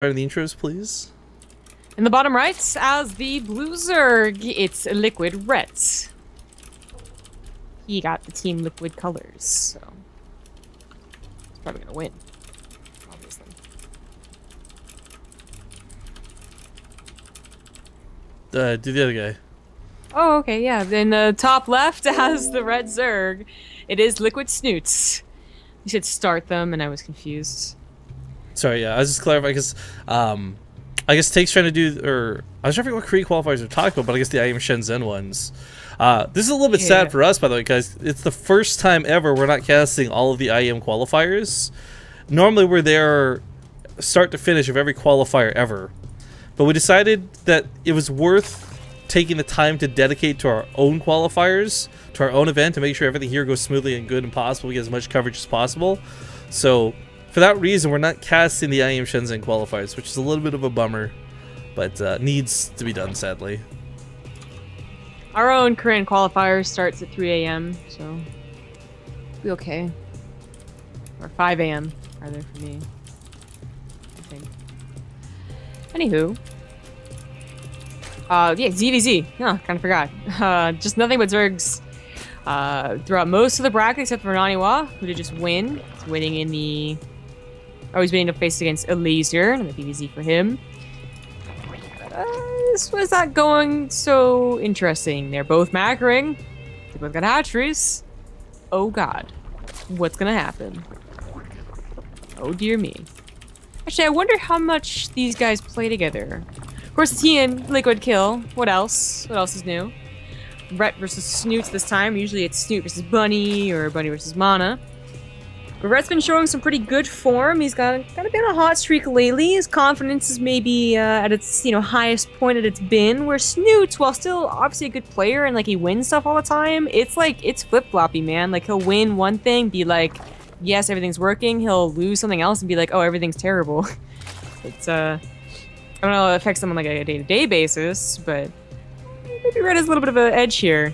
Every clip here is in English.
Starting the intros, please. In the bottom right, as the blue Zerg, it's Liquid Reds. He got the Team Liquid colors, so he's probably gonna win, obviously. Do the other guy. Oh, okay, yeah. Then the top left has the red Zerg. It is Liquid Snutes. You should start them, and I was confused. Sorry, yeah, I was just clarifying because I guess Take's trying to do, or I was trying to figure what Korean qualifiers are talking about, but I guess the IM Shenzhen ones. This is a little bit sad for us, by the way, guys. It's the first time ever we're not casting all of the IM qualifiers. Normally we're there start to finish of every qualifier ever. But we decided that it was worth taking the time to dedicate to our own qualifiers, to our own event, to make sure everything here goes smoothly and good and possible. We get as much coverage as possible. So for that reason, we're not casting the IM Shenzhen qualifiers, which is a little bit of a bummer, but needs to be done, sadly. Our own Korean qualifier starts at 3 a.m., so it'll be okay. Or 5 a.m. rather for me, I think. Anywho. Yeah, ZVZ. Oh, kind of forgot. Just nothing but Zergs throughout most of the bracket except for Naniwa, who did just win. He's winning in the... Oh, he's winning to face against Elaser, and the PVZ for him. This was not going so interesting. They're both macroing. They both got hatcheries. Oh god. What's gonna happen? Oh dear me. Actually, I wonder how much these guys play together. Of course, T and Liquid kill. What else? What else is new? Rhett versus Snute this time. Usually it's Snute versus Bunny or Bunny versus Mana. But Rhett's been showing some pretty good form. He's got a bit of a hot streak lately. His confidence is maybe at its highest point that it's been. Where Snute, while still obviously a good player and like he wins stuff all the time, it's like it's flip-floppy, man. Like he'll win one thing, be like, yes, everything's working. He'll lose something else and be like, oh, everything's terrible. It's I don't know, it affects them on like a day-to-day basis, but maybe Rhett has a little bit of an edge here.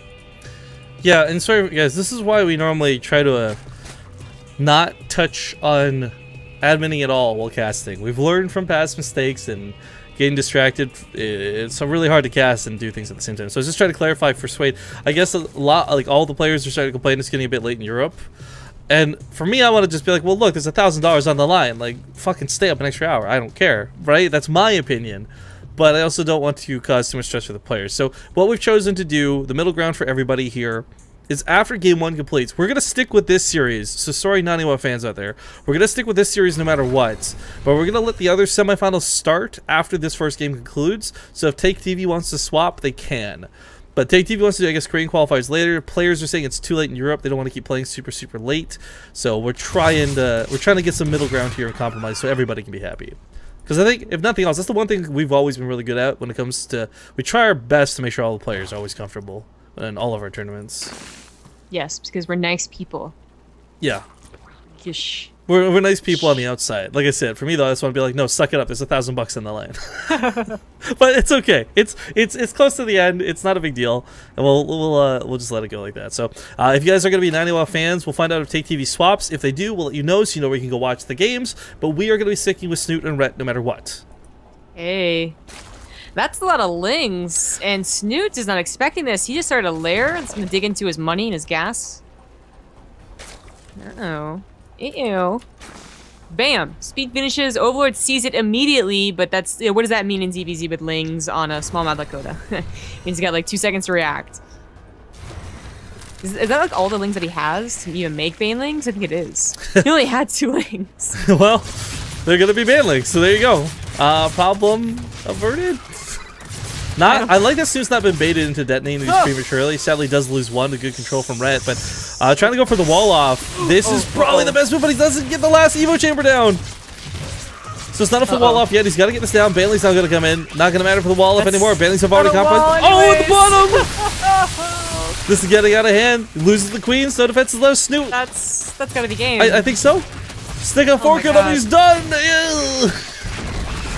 Yeah, and sorry guys, this is why we normally try to not touch on adminning at all while casting. We've learned from past mistakes, and getting distracted, it's really hard to cast and do things at the same time. So I was just trying to clarify for Suede. I guess a lot, like all the players are starting to complain it's getting a bit late in Europe. And for me, I want to just be like, well, look, there's $1,000 on the line. Like, fucking stay up an extra hour. I don't care, right? That's my opinion. But I also don't want to cause too much stress for the players. So what we've chosen to do, the middle ground for everybody here, is after game 1 completes, we're going to stick with this series. So sorry, Naniwa fans out there. We're going to stick with this series no matter what. But we're going to let the other semifinals start after this first game concludes. So if Take TV wants to swap, they can. But Take TV wants to do, I guess, Korean qualifiers later. Players are saying it's too late in Europe. They don't want to keep playing super late. So we're trying to get some middle ground here and compromise so everybody can be happy. Because I think, if nothing else, that's the one thing we've always been really good at when it comes to... We try our best to make sure all the players are always comfortable in all of our tournaments. Yes, because we're nice people. Yeah. Gish. We're nice people on the outside. Like I said, for me though, I just want to be like, no, suck it up. There's $1,000 on the line. But it's okay. It's close to the end. It's not a big deal, and we'll just let it go like that. So if you guys are going to be Naniwa fans, we'll find out if Take TV swaps. If they do, we'll let you know so you know where you can go watch the games. But we are going to be sticking with Snute and Rhett no matter what. Hey. That's a lot of lings, and Snute is not expecting this. He just started a lair. It's gonna dig into his money and his gas. Uh-oh. Ew. Bam! Speed finishes. Overlord sees it immediately, but that's... what does that mean in ZVZ with lings on a small map Lakota? Means he got like 2 seconds to react. Is that like all the lings that he has to even make banelings? I think it is. He only had 2 lings. Well, they're gonna be banelings, so there you go. Problem averted. I like that Snute's not been baited into detonating these prematurely. Sadly, does lose one to good control from Rhett, but trying to go for the wall off. This is probably the best move, but he doesn't get the last Evo chamber down. So it's not a full wall off yet. He's got to get this down. Bailey's not going to come in. Not going to matter for the wall off anymore. Bailey's have already compromised. Oh, at the bottom! This is getting out of hand. He loses the queen, so defense is low. Snute. That's got to be game. I think so. Stick a fork on him. He's done.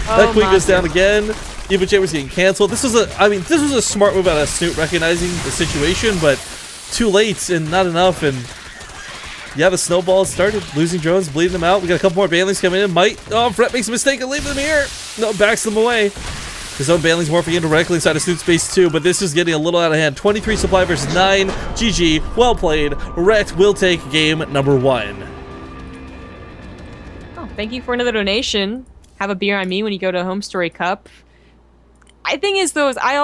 That queen goes down again. Evo chamber's getting canceled. This was a smart move out of Snute recognizing the situation, but too late and not enough. And yeah, the snowball has started. Losing drones, bleeding them out. We got a couple more banelings coming in. Fret makes a mistake and leaves them here. No, backs them away. His own banelings morphing in directly inside of Snute space too, but this is getting a little out of hand. 23 supply versus 9. GG. Well played. Wrecked will take game number 1. Oh, thank you for another donation. Have a beer on me when you go to Home Story Cup. I think is those I